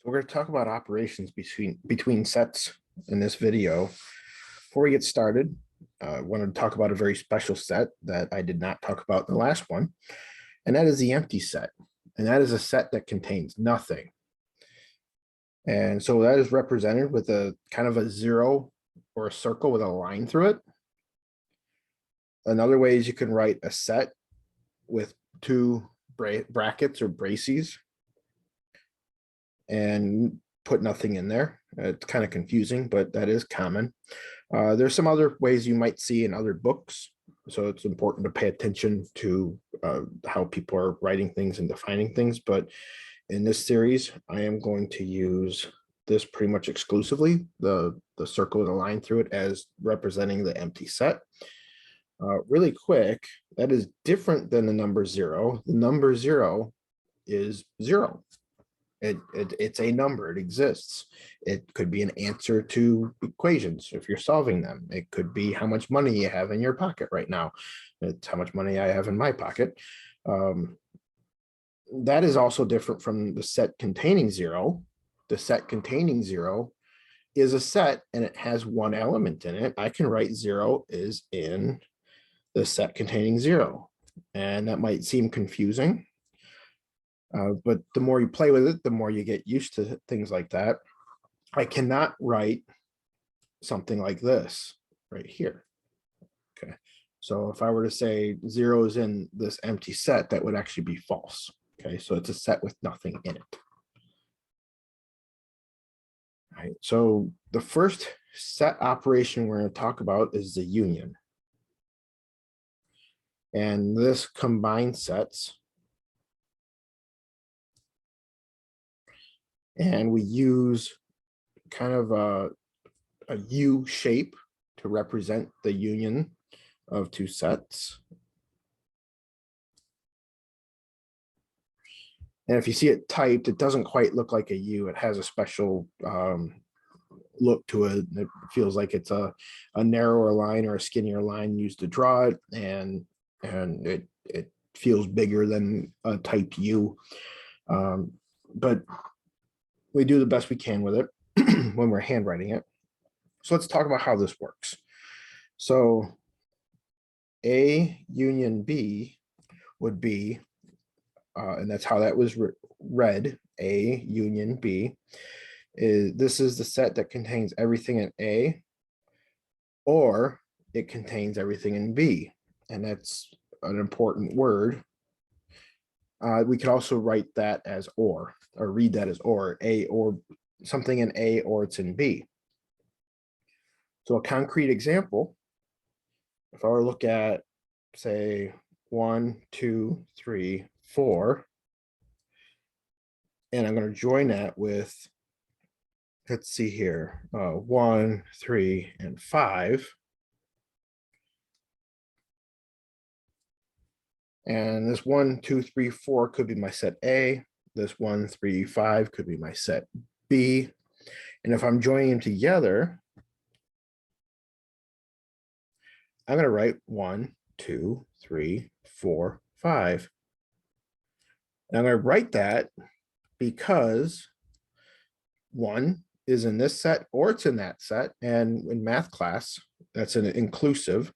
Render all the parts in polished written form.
So we're going to talk about operations between sets in this video. Before we get started, I want to talk about a very special set that I did not talk about in the last one, and that is the empty set. And that is a set that contains nothing. And so that is represented with a kind of a zero or a circle with a line through it. Another way is you can write a set with two brackets or braces and put nothing in there. It's kind of confusing, but that is common. There's some other ways you might see in other books. So it's important to pay attention to how people are writing things and defining things. But in this series, I am going to use this pretty much exclusively, the circle with a line through it, as representing the empty set. Really quick, that is different than the number zero. The number zero is zero. It's a number. It exists. It could be an answer to equations if you're solving them. It could be how much money you have in your pocket right now. It's how much money I have in my pocket. That is also different from the set containing zero. The set containing zero is a set and it has one element in it. I can write zero is in the set containing zero. And that might seem confusing. But the more you play with it, the more you get used to things like that. I cannot write something like this right here. Okay. So if I were to say zero is in this empty set, that would actually be false. Okay. So it's a set with nothing in it. All right. So the first set operation we're going to talk about is the union. And this combines sets. And we use kind of a U shape to represent the union of two sets. And if you see it typed, it doesn't quite look like a U. It has a special look to it. It feels like it's a narrower line or a skinnier line used to draw it, and it feels bigger than a typed U. But we do the best we can with it when we're handwriting it. So let's talk about how this works. So A union B would be, and that's how that was read, A union B. This is the set that contains everything in A, or it contains everything in B. And that's an important word. We could also write that as or read that as or A, or something in A, or it's in B. So a concrete example, if I were to look at, say, 1, 2, 3, 4, and I'm going to join that with, let's see here, 1, 3, and 5. And this 1, 2, 3, 4 could be my set A. This 1, 3, 5 could be my set B. And if I'm joining them together, I'm going to write 1, 2, 3, 4, 5. And I'm going to write that because 1 is in this set or it's in that set. And in math class, that's an inclusive.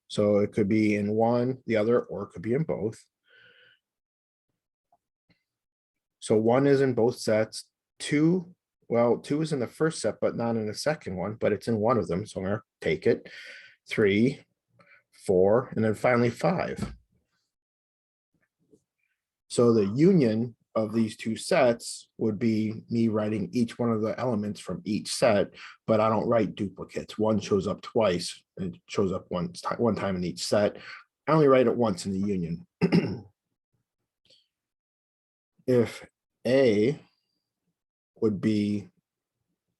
So it could be in one, the other, or it could be in both. So 1 is in both sets. 2, well, 2 is in the first set, but not in the second one, but it's in one of them. So I'm going to take it. 3, 4, and then finally 5. So the union of these two sets would be me writing each one of the elements from each set, but I don't write duplicates. One shows up twice. It shows up one time in each set. I only write it once in the union. If A would be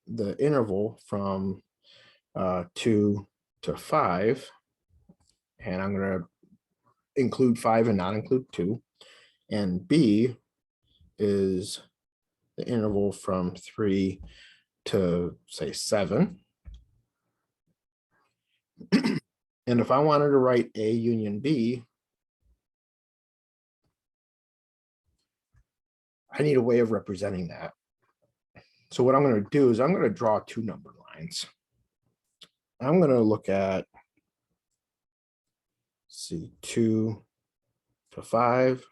the interval from 2 to 5, and I'm going to include 5 and not include 2, and B is the interval from 3 to, say, 7. And if I wanted to write A union B, I need a way of representing that. So what I'm going to do is I'm going to draw two number lines. I'm going to look at, see, 2 to 5.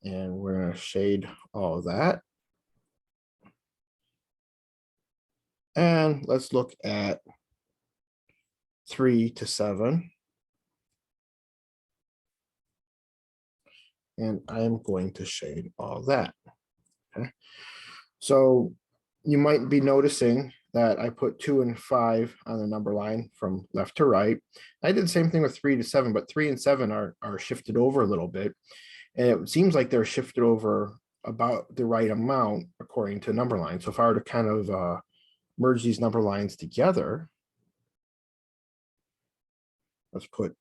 And we're going to shade all of that. And let's look at 3 to 7. And I'm going to shade all that. Okay. So you might be noticing that I put 2 and 5 on the number line from left to right. I did the same thing with 3 to 7, but 3 and 7 are shifted over a little bit. And it seems like they're shifted over about the right amount according to number line. So if I were to kind of merge these number lines together, let's put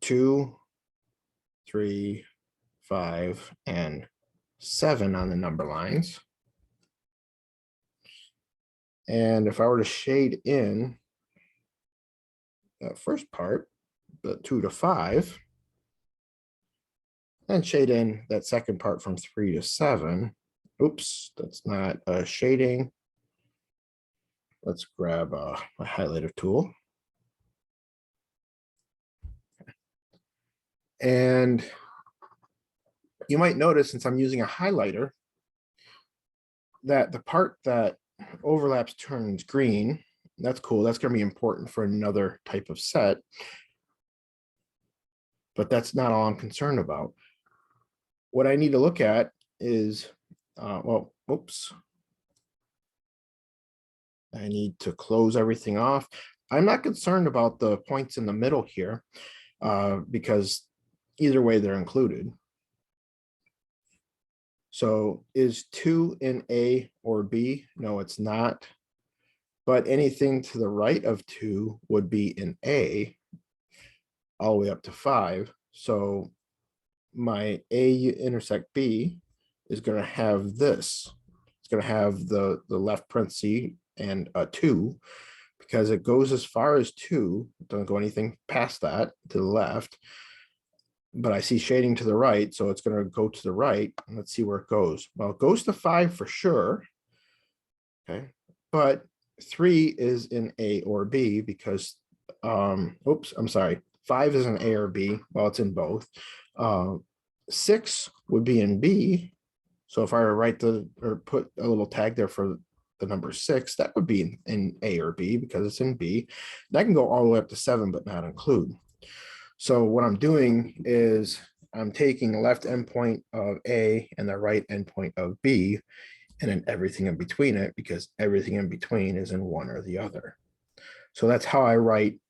2, 3, 5, and 7 on the number lines. And if I were to shade in that first part, the 2 to 5, and shade in that second part from 3 to 7. Oops, that's not shading. Let's grab a highlighter tool. And you might notice, since I'm using a highlighter, that the part that overlaps turns green. That's cool. That's going to be important for another type of set. But that's not all I'm concerned about. What I need to look at is, well, oops. I need to close everything off. I'm not concerned about the points in the middle here because either way they're included. So is 2 in A or B? No, it's not. But anything to the right of 2 would be in A all the way up to 5. So my A intersect B is going to have this. It's going to have the left parenthesis and a 2 because it goes as far as 2. It doesn't go anything past that to the left. But I see shading to the right, so it's going to go to the right. Let's see where it goes. Well, it goes to 5 for sure. Okay, but 3 is in A or B because, oops, I'm sorry. 5 is in A or B. Well, it's in both. 6 would be in B. So if I were to write or put a little tag there for the number 6, that would be in A or B because it's in B. And I can go all the way up to 7, but not include. So what I'm doing is I'm taking the left endpoint of A and the right endpoint of B, and then everything in between it, because everything in between is in one or the other. So that's how I write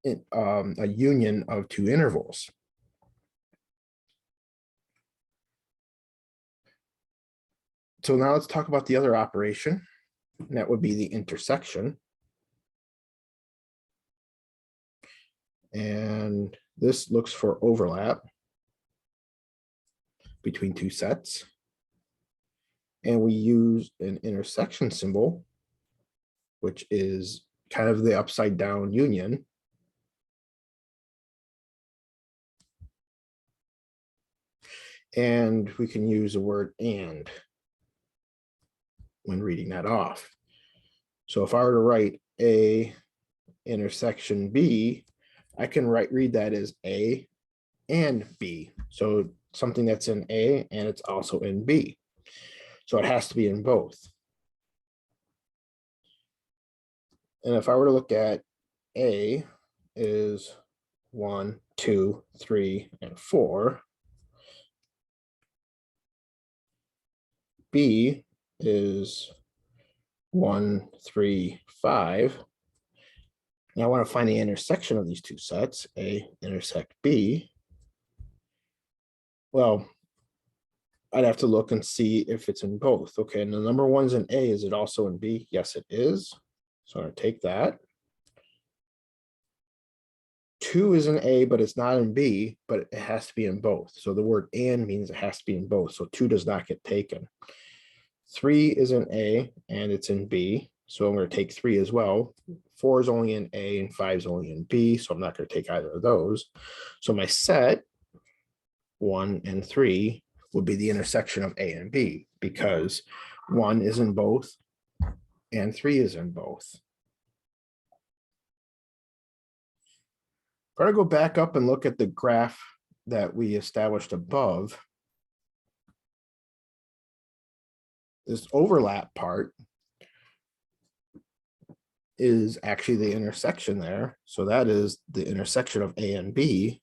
a union of two intervals. So now let's talk about the other operation, and that would be the intersection. And this looks for overlap between two sets. And we use an intersection symbol, which is kind of the upside down union. And we can use the word and when reading that off. So if I were to write A intersection B, I can read that as A and B. So something that's in A and it's also in B. So it has to be in both. And if I were to look at A is 1, 2, 3, and 4. B is 1, 3, 5. Now I want to find the intersection of these two sets, A intersect B. Well, I'd have to look and see if it's in both. Okay, and the number 1's in A. Is it also in B? Yes, it is. So I'm going to take that. 2 is in A, but it's not in B, but it has to be in both. So the word and means it has to be in both. So 2 does not get taken. 3 is in A and it's in B. So I'm going to take 3 as well. 4 is only in A and 5 is only in B. So I'm not going to take either of those. So my set 1 and 3 would be the intersection of A and B, because 1 is in both and 3 is in both. If I go back up and look at the graph that we established above, this overlap part is actually the intersection there. So that is the intersection of A and B.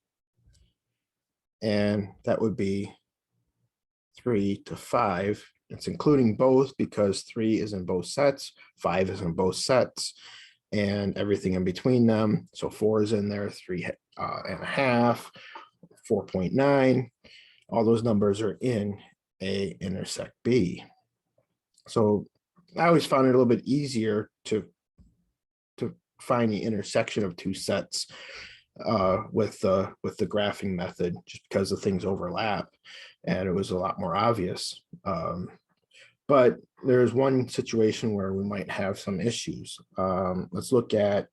And that would be 3 to 5. It's including both because 3 is in both sets, 5 is in both sets, and everything in between them. So 4 is in there, 3.5, 4.9. All those numbers are in A intersect B. So I always found it a little bit easier to find the intersection of two sets with the graphing method, just because the things overlap, and it was a lot more obvious. But there's one situation where we might have some issues. Let's look at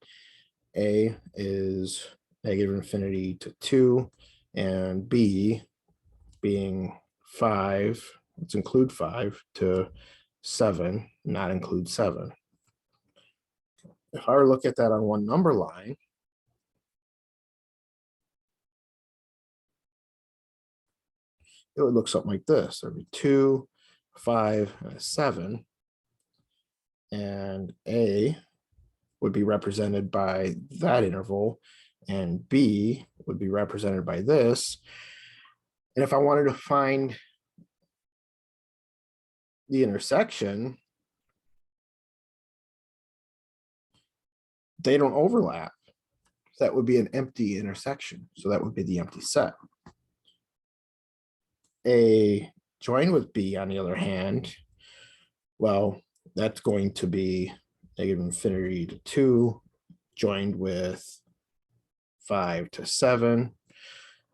A is negative infinity to 2, and B being 5. Let's include 5 to 7, not include 7. If I were to look at that on one number line, it would look something like this. There'd be 2, 5, and 7. And A would be represented by that interval, and B would be represented by this. And if I wanted to find the intersection, they don't overlap. That would be an empty intersection. So that would be the empty set. A join with B, on the other hand, well, that's going to be negative infinity to 2 joined with 5 to 7.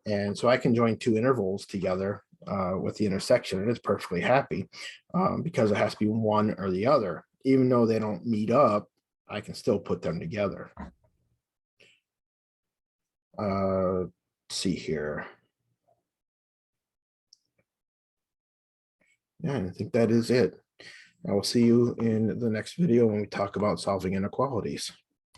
And so I can join two intervals together with the intersection, and it's perfectly happy because it has to be one or the other. Even though they don't meet up, I can still put them together. Let's see here. Yeah, I think that is it. I will see you in the next video when we talk about solving inequalities.